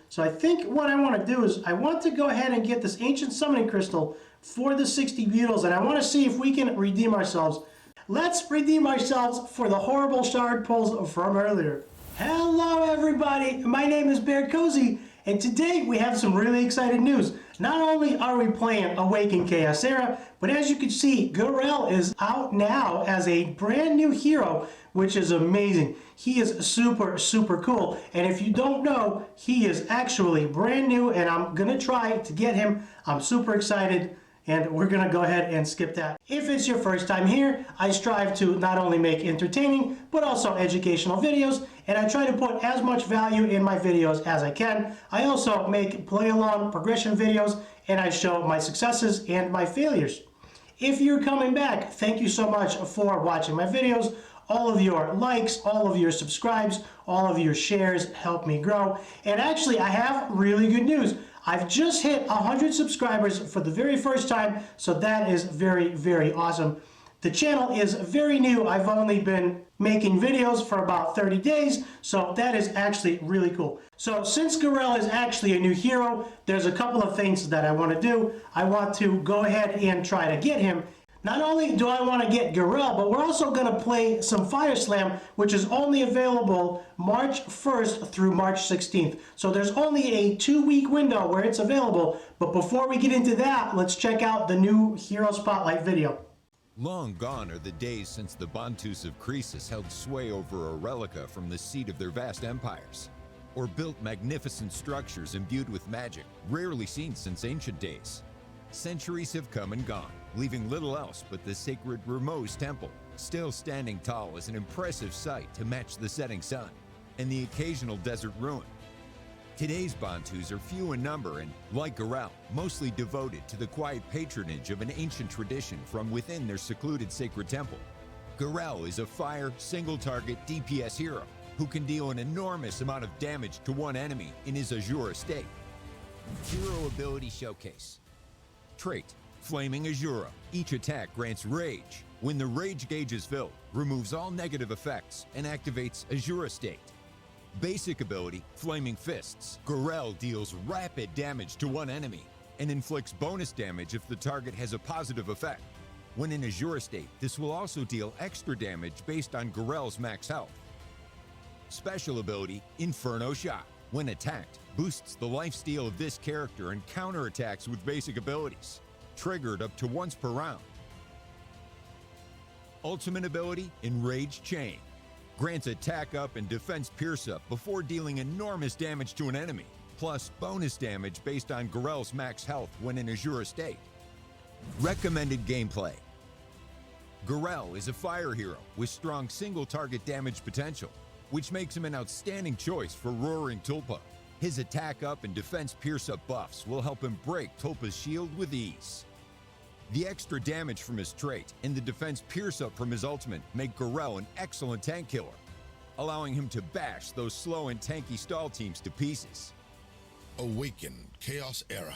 So I think what I want to do is I want to go ahead and get this ancient summoning crystal for the 60 beetles, and I want to see if we can redeem ourselves. Let's redeem ourselves for the horrible shard pulls from earlier. Hello everybody, my name is BearCozy, and today we have some really exciting news. Not only are we playing Awaken Chaos Era, but as you can see, Garrel is out now as a brand new hero, which is amazing. He is super, super cool, and if you don't know, he is actually brand new, and I'm gonna try to get him. I'm super excited. And we're going to go ahead and skip that. If it's your first time here, I strive to not only make entertaining, but also educational videos, and I try to put as much value in my videos as I can. I also make play-along progression videos, and I show my successes and my failures. If you're coming back, thank you so much for watching my videos. All of your likes, all of your subscribes, all of your shares help me grow. And actually, I have really good news. I've just hit 100 subscribers for the very first time, so that is very, very awesome. The channel is very new. I've only been making videos for about 30 days, so that is actually really cool. So since Garrel is actually a new hero, there's a couple of things that I want to do. I want to go ahead and try to get him. Not only do I want to get Garrel, but we're also going to play some Fire Slam, which is only available March 1st through March 16th. So there's only a 2-week window where it's available. But before we get into that, let's check out the new Hero Spotlight video. Long gone are the days since the Bantus of Croesus held sway over a relica from the seat of their vast empires, or built magnificent structures imbued with magic, rarely seen since ancient days. Centuries have come and gone, leaving little else but the sacred Ramose Temple, still standing tall as an impressive sight to match the setting sun, and the occasional desert ruin. Today's Bantus are few in number and, like Garrel, mostly devoted to the quiet patronage of an ancient tradition from within their secluded sacred temple. Garrel is a fire, single-target DPS hero who can deal an enormous amount of damage to one enemy in his Azure state. Hero Ability Showcase. Trait, Flaming Azura. Each attack grants Rage. When the Rage gauge is filled, removes all negative effects and activates Azura state. Basic ability, Flaming Fists. Garrel deals rapid damage to one enemy and inflicts bonus damage if the target has a positive effect. When in Azura state, this will also deal extra damage based on Garrel's max health. Special ability, Inferno Shot. When attacked, boosts the lifesteal of this character and counterattacks with basic abilities, triggered up to once per round. Ultimate ability, Enraged Chain. Grants attack up and defense pierce up before dealing enormous damage to an enemy, plus bonus damage based on Garrel's max health when in Azure state. Recommended gameplay. Garrel is a fire hero with strong single-target damage potential, which makes him an outstanding choice for Roaring Tulpa. His attack up and defense pierce up buffs will help him break Tulpa's shield with ease. The extra damage from his trait and the defense pierce up from his ultimate make Garrel an excellent tank killer, allowing him to bash those slow and tanky stall teams to pieces. Awaken Chaos Era.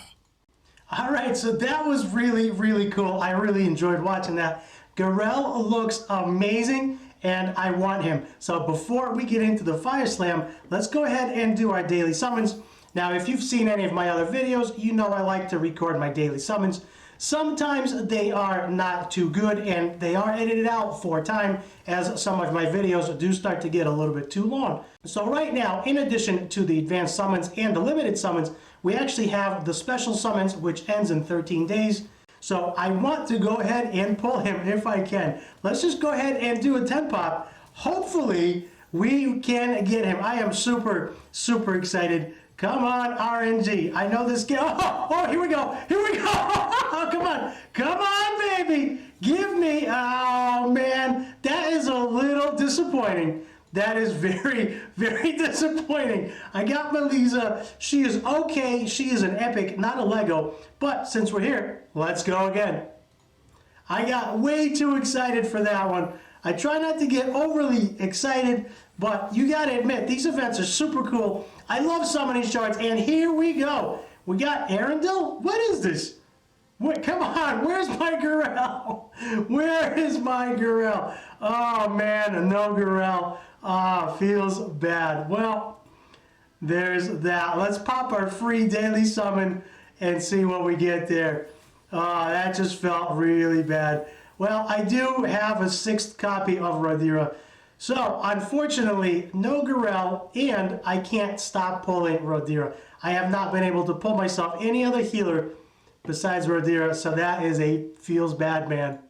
Alright, so that was really, really cool. I really enjoyed watching that. Garrel looks amazing, and I want him. So before we get into the Fire Slam, let's go ahead and do our daily summons. Now, if you've seen any of my other videos, you know I like to record my daily summons. Sometimes they are not too good, and they are edited out for time, as some of my videos do start to get a little bit too long. So right now, in addition to the advanced summons and the limited summons, we actually have the special summons, which ends in 13 days. So I want to go ahead and pull him if I can. Let's just go ahead and do a 10 pop. Hopefully we can get him. I am super, super excited. Come on, RNG. I know this game. Oh, here we go. Here we go. Oh, come on. Come on, baby. Give me. Oh, man. That is a little disappointing. That is very, very disappointing. I got Melissa. She is okay. She is an epic, not a Lego. But since we're here, let's go again. I got way too excited for that one. I try not to get overly excited, but you gotta admit, these events are super cool. I love summoning shards, and here we go. We got Arendelle? What is this? Wait, come on, where's my Garrel? Where is my Garrel? Oh man, no Garrel. Ah, feels bad. Well, There's that. Let's pop our free daily summon and see what we get there. Oh, that just felt really bad. Well, I do have a 6th copy of Rodira. So, unfortunately, no Garrel, and I can't stop pulling Rodira. I have not been able to pull myself any other healer besides Rodira, so that is a feels bad, man.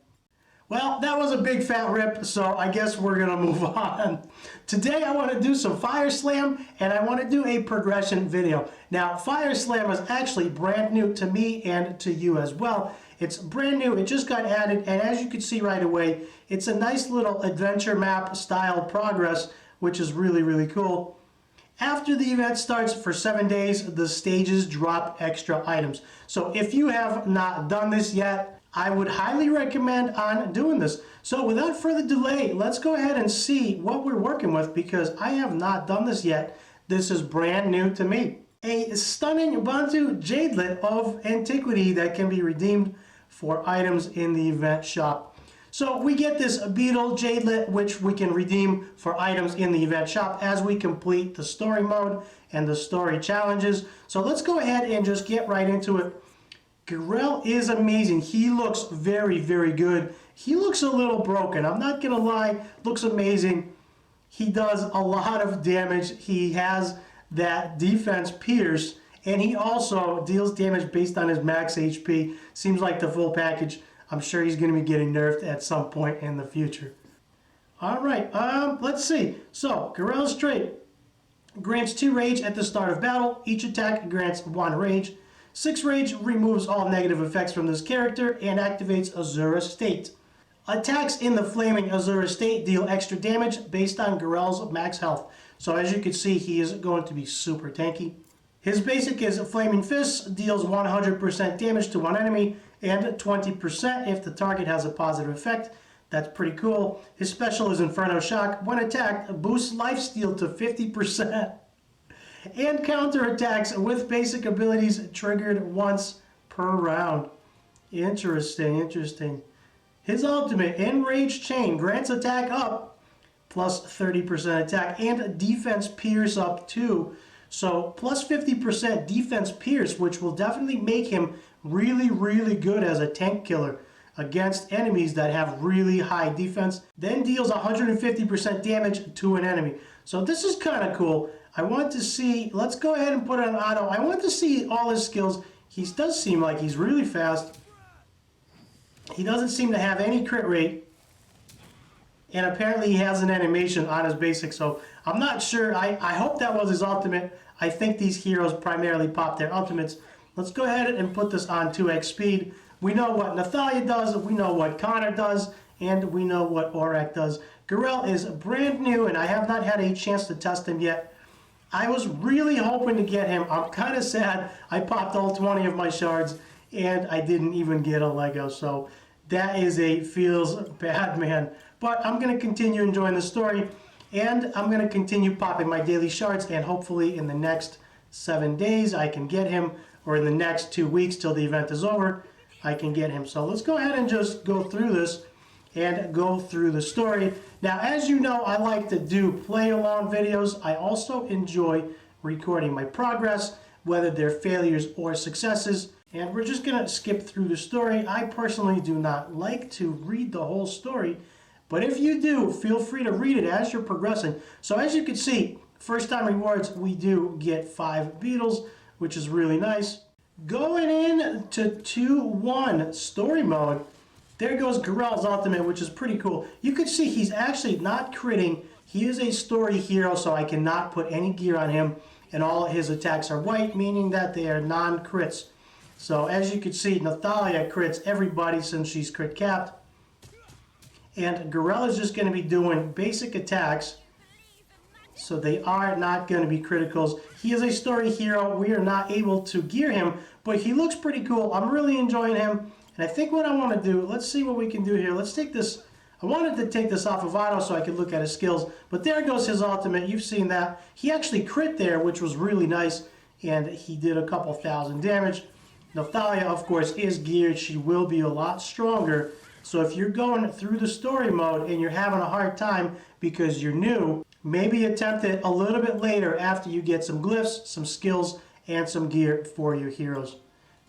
Well, that was a big fat rip, so I guess we're going to move on. Today I want to do some Fire Slam, and I want to do a progression video. Now, Fire Slam is actually brand new to me and to you as well. It's brand new, it just got added, and as you can see right away, it's a nice little adventure map style progress, which is really, really cool. After the event starts for 7 days, the stages drop extra items. So if you have not done this yet, I would highly recommend on doing this. So without further delay, let's go ahead and see what we're working with because I have not done this yet. This is brand new to me. A stunning Bantu Jadelet of Antiquity that can be redeemed for items in the event shop. So we get this Beetle Jadelet, which we can redeem for items in the event shop as we complete the story mode and the story challenges. So let's go ahead and just get right into it. Garrel is amazing. He looks very, very good. He looks a little broken. I'm not going to lie. Looks amazing. He does a lot of damage. He has that defense pierce, and he also deals damage based on his max HP. Seems like the full package. I'm sure he's going to be getting nerfed at some point in the future. All right, let's see. So, Garrel's trait grants 2 rage at the start of battle. Each attack grants 1 rage. 6 rage removes all negative effects from this character and activates Azura State. Attacks in the Flaming Azura State deal extra damage based on Garrel's max health. So as you can see, he is going to be super tanky. His basic is Flaming Fists, deals 100% damage to one enemy and 20% if the target has a positive effect. That's pretty cool. His special is Inferno Shock. When attacked, boosts lifesteal to 50%. And counterattacks with basic abilities triggered once per round. Interesting, interesting. His ultimate, Enraged Chain, grants attack up, plus 30% attack, and defense pierce up too. So, plus 50% defense pierce, which will definitely make him really, really good as a tank killer against enemies that have really high defense. Then deals 150% damage to an enemy. So this is kind of cool. I want to see, let's go ahead and put it on auto. I want to see all his skills. He does seem like he's really fast. He doesn't seem to have any crit rate. And apparently he has an animation on his basic, so I'm not sure. I hope that was his ultimate. I think these heroes primarily pop their ultimates. Let's go ahead and put this on 2x speed. We know what Nathalia does, we know what Connor does, and we know what Aurak does. Garrel is brand new, and I have not had a chance to test him yet. I was really hoping to get him. I'm kind of sad I popped all 20 of my shards and I didn't even get a Lego. So that is a feels bad, man. But I'm going to continue enjoying the story and I'm going to continue popping my daily shards, and hopefully in the next 7 days I can get him, or in the next 2 weeks till the event is over, I can get him. So let's go ahead and just go through this and go through the story. Now, as you know, I like to do play-along videos. I also enjoy recording my progress, whether they're failures or successes. And we're just going to skip through the story. I personally do not like to read the whole story, but if you do, feel free to read it as you're progressing. So as you can see, first time rewards, we do get 5 beetles, which is really nice. Going in to 2-1 story mode, there goes Garrel's ultimate, which is pretty cool. You can see he's actually not critting. He is a story hero, so I cannot put any gear on him, and all his attacks are white, meaning that they are non-crits. So as you can see, Nathalia crits everybody since she's crit capped. And Garrel is just going to be doing basic attacks, so they are not going to be criticals. He is a story hero. We are not able to gear him, but he looks pretty cool. I'm really enjoying him. And I think what I want to do, let's see what we can do here. Let's take this. I wanted to take this off of auto so I could look at his skills, but there goes his ultimate. You've seen that. He actually crit there, which was really nice, and he did a couple thousand damage. Nathalia, of course, is geared. She will be a lot stronger. So if you're going through the story mode and you're having a hard time because you're new, maybe attempt it a little bit later after you get some glyphs, some skills, and some gear for your heroes.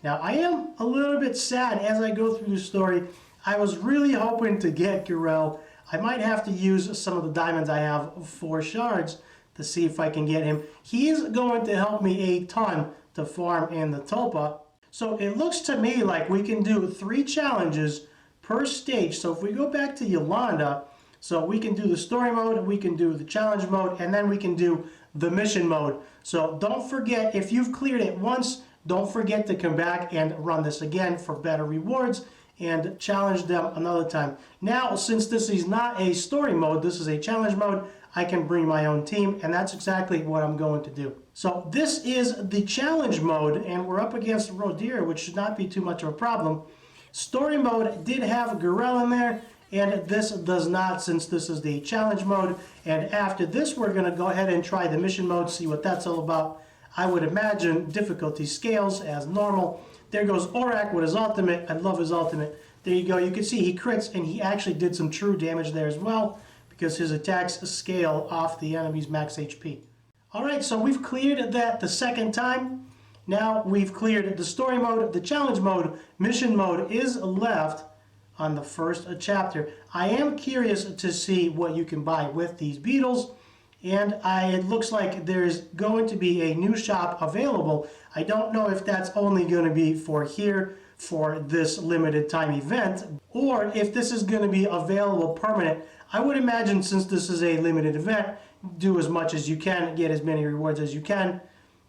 Now, I am a little bit sad as I go through the story. I was really hoping to get Garrel. I might have to use some of the diamonds I have for shards to see if I can get him. He's going to help me a ton to farm in the Tulpa. So it looks to me like we can do 3 challenges per stage. So if we go back to Yolanda, so we can do the story mode, we can do the challenge mode, and then we can do the mission mode. So don't forget, if you've cleared it once, don't forget to come back and run this again for better rewards and challenge them another time. Now, since this is not a story mode, this is a challenge mode, I can bring my own team, and that's exactly what I'm going to do. So this is the challenge mode, and we're up against Rodira, which should not be too much of a problem. Story mode did have Garrel in there, and this does not, since this is the challenge mode. And after this, we're going to go ahead and try the mission mode, see what that's all about. I would imagine difficulty scales as normal. There goes Aurak with his ultimate. I love his ultimate. There you go. You can see he crits, and he actually did some true damage there as well, because his attacks scale off the enemy's max HP. Alright, so we've cleared that the second time. Now we've cleared the story mode, the challenge mode, mission mode is left on the first chapter. I am curious to see what you can buy with these beetles, and it looks like there's going to be a new shop available. I don't know if that's only going to be for here, for this limited time event, or if this is going to be available permanent. I would imagine, since this is a limited event, do as much as you can, get as many rewards as you can,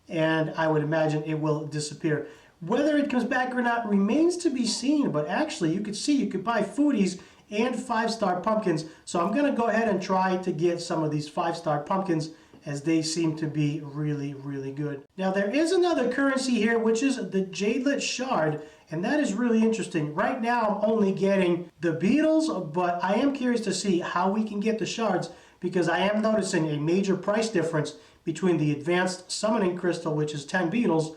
and I would imagine it will disappear. Whether it comes back or not remains to be seen, but actually you could see you could buy foodies and 5-star pumpkins, so I'm going to go ahead and try to get some of these 5-star pumpkins, as they seem to be really, really good. Now there is another currency here, which is the Jadelit Shard, and that is really interesting. Right now I'm only getting the beetles, but I am curious to see how we can get the shards, because I am noticing a major price difference between the advanced summoning crystal, which is 10 beetles,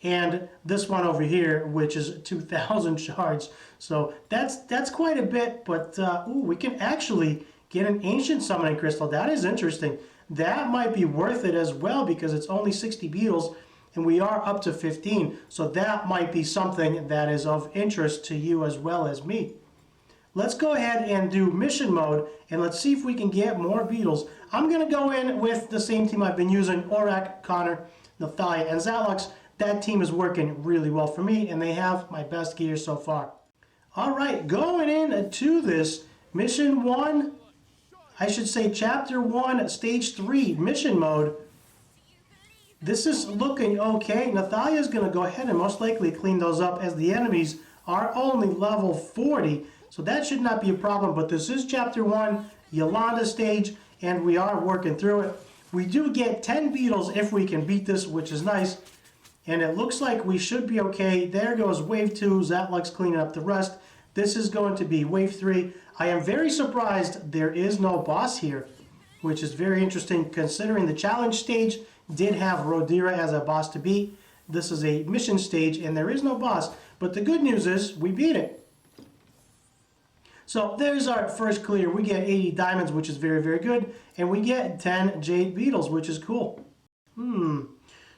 and this one over here, which is 2,000 shards. So that's quite a bit, but ooh, we can actually get an ancient summoning crystal. That is interesting. That might be worth it as well, because it's only 60 beetles and we are up to 15. So that might be something that is of interest to you as well as me. Let's go ahead and do mission mode, and let's see if we can get more beetles. I'm going to go in with the same team I've been using, Aurak, Connor, Nathalia, and Zalux. That team is working really well for me, and they have my best gear so far. All right, going into this mission 1, I should say chapter 1, stage 3, mission mode. This is looking okay. Nathalia is going to go ahead and most likely clean those up, as the enemies are only level 40. So that should not be a problem, but this is chapter 1, Yolanda stage, and we are working through it. We do get 10 beetles if we can beat this, which is nice. And it looks like we should be okay. There goes wave 2, Zatlux cleaning up the rest. This is going to be wave 3. I am very surprised there is no boss here, which is very interesting considering the challenge stage did have Rodira as a boss to beat. This is a mission stage and there is no boss, but the good news is we beat it. So there's our first clear. We get 80 diamonds, which is very, very good, and we get 10 jade beetles, which is cool.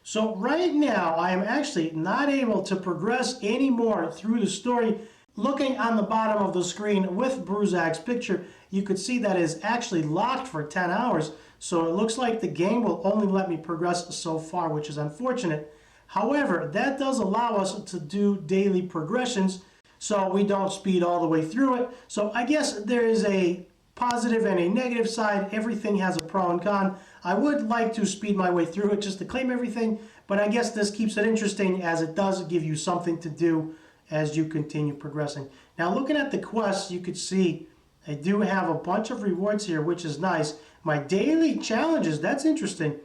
So right now, I am actually not able to progress any more through the story. Looking on the bottom of the screen with Bruzak's picture, you could see that is actually locked for 10 hours. So it looks like the game will only let me progress so far, which is unfortunate. However, that does allow us to do daily progressions, so we don't speed all the way through it. So I guess there is a positive and a negative side. Everything has a pro and con. I would like to speed my way through it just to claim everything, but I guess this keeps it interesting, as it does give you something to do as you continue progressing. Now looking at the quests, you could see I do have a bunch of rewards here, which is nice. My daily challenges, that's interesting.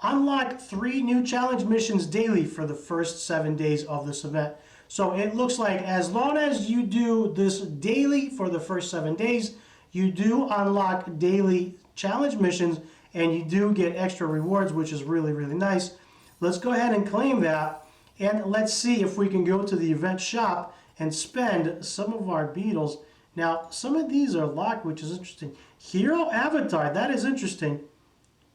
Unlock 3 new challenge missions daily for the first 7 days of this event. So it looks like as long as you do this daily for the first 7 days, you do unlock daily challenge missions and you do get extra rewards, which is really, really nice. Let's go ahead and claim that, and let's see if we can go to the event shop and spend some of our beetles. Now, some of these are locked, which is interesting. Hero avatar, that is interesting.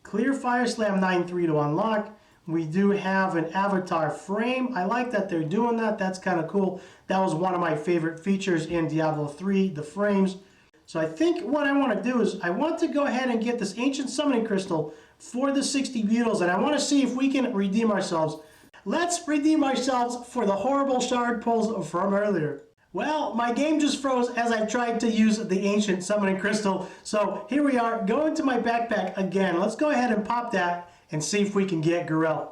Clear Fire Slam 9-3 to unlock. We do have an avatar frame. I like that they're doing that. That's kind of cool. That was one of my favorite features in Diablo 3, the frames. So I think what I want to do is I want to go ahead and get this Ancient Summoning Crystal for the 60 beetles, and I want to see if we can redeem ourselves. Let's redeem ourselves for the horrible shard pulls from earlier. Well, my game just froze as I tried to use the Ancient Summoning Crystal. So here we are, going to my backpack again. Let's go ahead and pop that and see if we can get Garrel.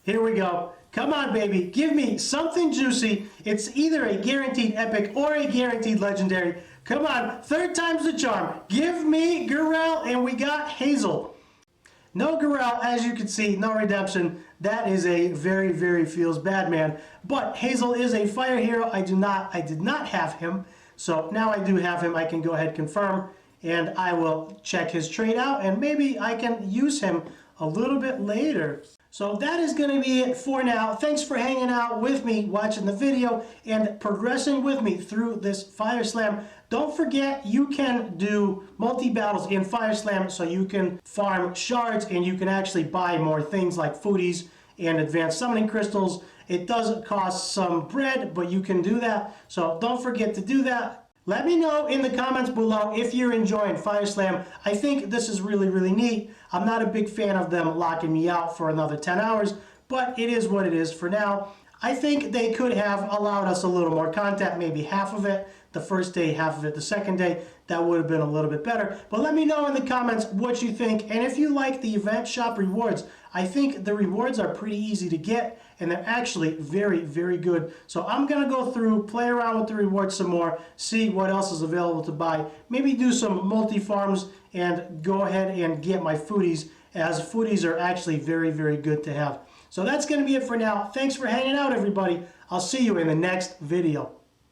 Here we go. Come on, baby. Give me something juicy. It's either a guaranteed epic or a guaranteed legendary. Come on, third time's the charm. Give me Garrel, and we got Hazel. No Garrel, as you can see, no redemption. That is a very, very feels bad man. But Hazel is a fire hero. I did not have him. So now I do have him. I can go ahead and confirm, and I will check his trade out, and maybe I can use him a little bit later. So that is going to be it for now. Thanks for hanging out with me, watching the video, and progressing with me through this Fire Slam. Don't forget, you can do multi-battles in Fire Slam, so you can farm shards, and you can actually buy more things like foodies and advanced summoning crystals. It does cost some bread, but you can do that. So don't forget to do that. Let me know in the comments below if you're enjoying Fire Slam. I think this is really, really neat. I'm not a big fan of them locking me out for another 10 hours, but it is what it is for now. I think they could have allowed us a little more content, maybe half of it the first day, half of it the second day. That would have been a little bit better. But let me know in the comments what you think, and if you like the event shop rewards. I think the rewards are pretty easy to get, and they're actually very, very good. So I'm going to go through, play around with the rewards some more, see what else is available to buy, maybe do some multi-farms, and go ahead and get my foodies, as foodies are actually very, very good to have. So that's going to be it for now. Thanks for hanging out, everybody. I'll see you in the next video.